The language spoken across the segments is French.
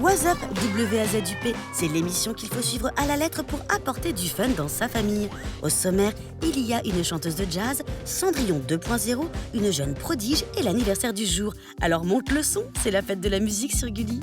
What's Up WAZUP, c'est l'émission qu'il faut suivre à la lettre pour apporter du fun dans sa famille. Au sommaire, il y a une chanteuse de jazz, Cendrillon 2.0, une jeune prodige et l'anniversaire du jour. Alors monte le son, c'est la fête de la musique sur Gulli.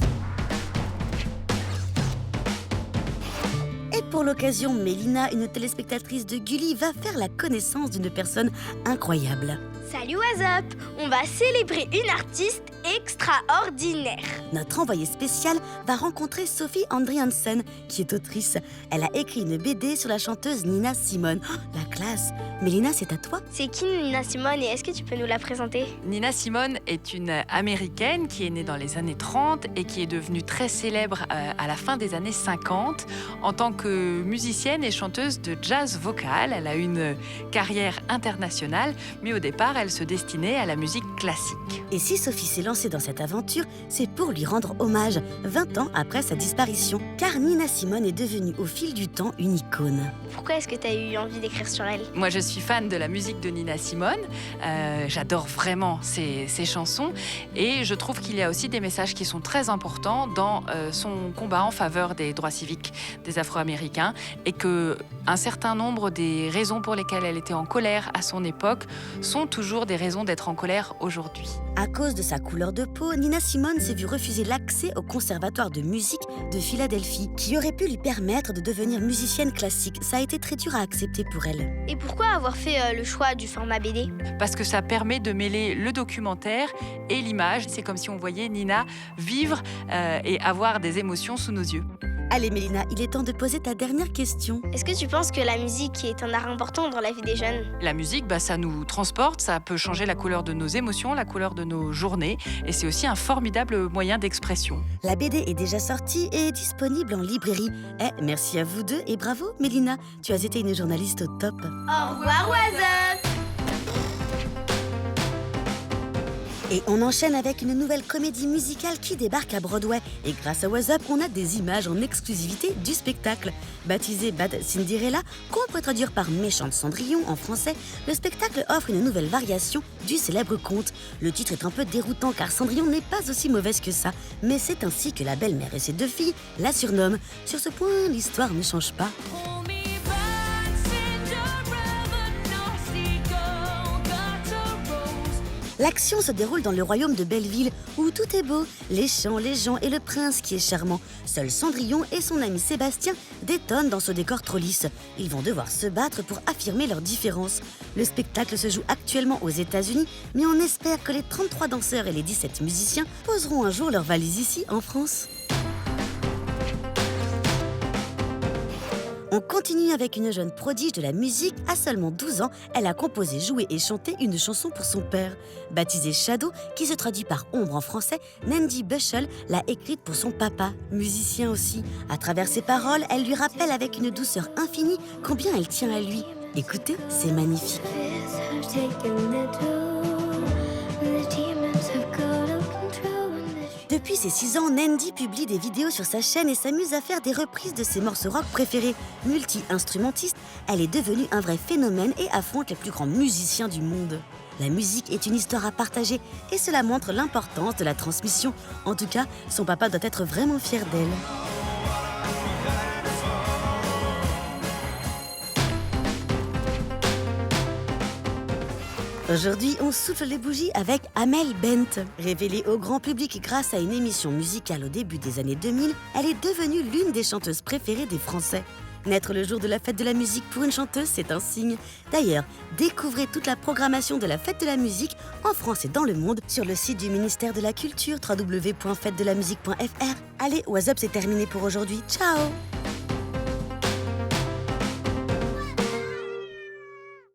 Et pour l'occasion, Mélina, une téléspectatrice de Gulli, va faire la connaissance d'une personne incroyable. Salut What's Up, on va célébrer une artiste extraordinaire. Notre envoyée spéciale va rencontrer Sophie Andriansen, qui est autrice. Elle a écrit une BD sur la chanteuse Nina Simone. Oh, la classe! Mélina, c'est à toi? C'est qui Nina Simone et est-ce que tu peux nous la présenter? Nina Simone est une Américaine qui est née dans les années 30 et qui est devenue très célèbre à la fin des années 50 en tant que musicienne et chanteuse de jazz vocal. Elle a une carrière internationale, mais au départ, elle se destinait à la musique classique. Et si Sophie s'est lancée dans cette aventure, c'est pour lui rendre hommage, 20 ans après sa disparition. Car Nina Simone est devenue au fil du temps une icône. Pourquoi est-ce que tu as eu envie d'écrire sur elle? Moi, je suis fan de la musique de Nina Simone. J'adore vraiment ses chansons. Et je trouve qu'il y a aussi des messages qui sont très importants dans son combat en faveur des droits civiques des Afro-Américains. Et qu'un certain nombre des raisons pour lesquelles elle était en colère à son époque sont toujours des raisons d'être en colère aujourd'hui. À cause de sa couleur de peau, Nina Simone s'est vue refuser l'accès au conservatoire de musique de Philadelphie, qui aurait pu lui permettre de devenir musicienne classique. Ça a été très dur à accepter pour elle. Et pourquoi avoir fait le choix du format BD? Parce que ça permet de mêler le documentaire et l'image. C'est comme si on voyait Nina vivre et avoir des émotions sous nos yeux. Allez Mélina, il est temps de poser ta dernière question. Est-ce que tu penses que la musique est un art important dans la vie des jeunes? La musique, ça nous transporte, ça peut changer la couleur de nos émotions, la couleur de nos journées, et c'est aussi un formidable moyen d'expression. La BD est déjà sortie et est disponible en librairie. Merci à vous deux et bravo Mélina, tu as été une journaliste au top. Au revoir What's Up! Et on enchaîne avec une nouvelle comédie musicale qui débarque à Broadway. Et grâce à What's Up, on a des images en exclusivité du spectacle. Baptisé Bad Cinderella, qu'on pourrait traduire par Méchante Cendrillon en français, le spectacle offre une nouvelle variation du célèbre conte. Le titre est un peu déroutant car Cendrillon n'est pas aussi mauvaise que ça, mais c'est ainsi que la belle-mère et ses deux filles la surnomment. Sur ce point, l'histoire ne change pas. L'action se déroule dans le royaume de Belleville, où tout est beau, les champs, les gens et le prince qui est charmant. Seul Cendrillon et son ami Sébastien détonnent dans ce décor trop lisse. Ils vont devoir se battre pour affirmer leurs différences. Le spectacle se joue actuellement aux États-Unis, mais on espère que les 33 danseurs et les 17 musiciens poseront un jour leurs valises ici, en France. On continue avec une jeune prodige de la musique. À seulement 12 ans, elle a composé, joué et chanté une chanson pour son père. Baptisée Shadow, qui se traduit par ombre en français, Nandy Bushell l'a écrite pour son papa, musicien aussi. À travers ses paroles, elle lui rappelle avec une douceur infinie combien elle tient à lui. Écoutez, c'est magnifique. Depuis ses 6 ans, Nandy publie des vidéos sur sa chaîne et s'amuse à faire des reprises de ses morceaux rock préférés. Multi-instrumentiste, elle est devenue un vrai phénomène et affronte les plus grands musiciens du monde. La musique est une histoire à partager et cela montre l'importance de la transmission. En tout cas, son papa doit être vraiment fier d'elle. Aujourd'hui, on souffle les bougies avec Amel Bent. Révélée au grand public grâce à une émission musicale au début des années 2000, elle est devenue l'une des chanteuses préférées des Français. Naître le jour de la fête de la musique pour une chanteuse, c'est un signe. D'ailleurs, découvrez toute la programmation de la fête de la musique en France et dans le monde sur le site du ministère de la Culture, www.fêtedelamusique.fr. Allez, What's Up, c'est terminé pour aujourd'hui. Ciao!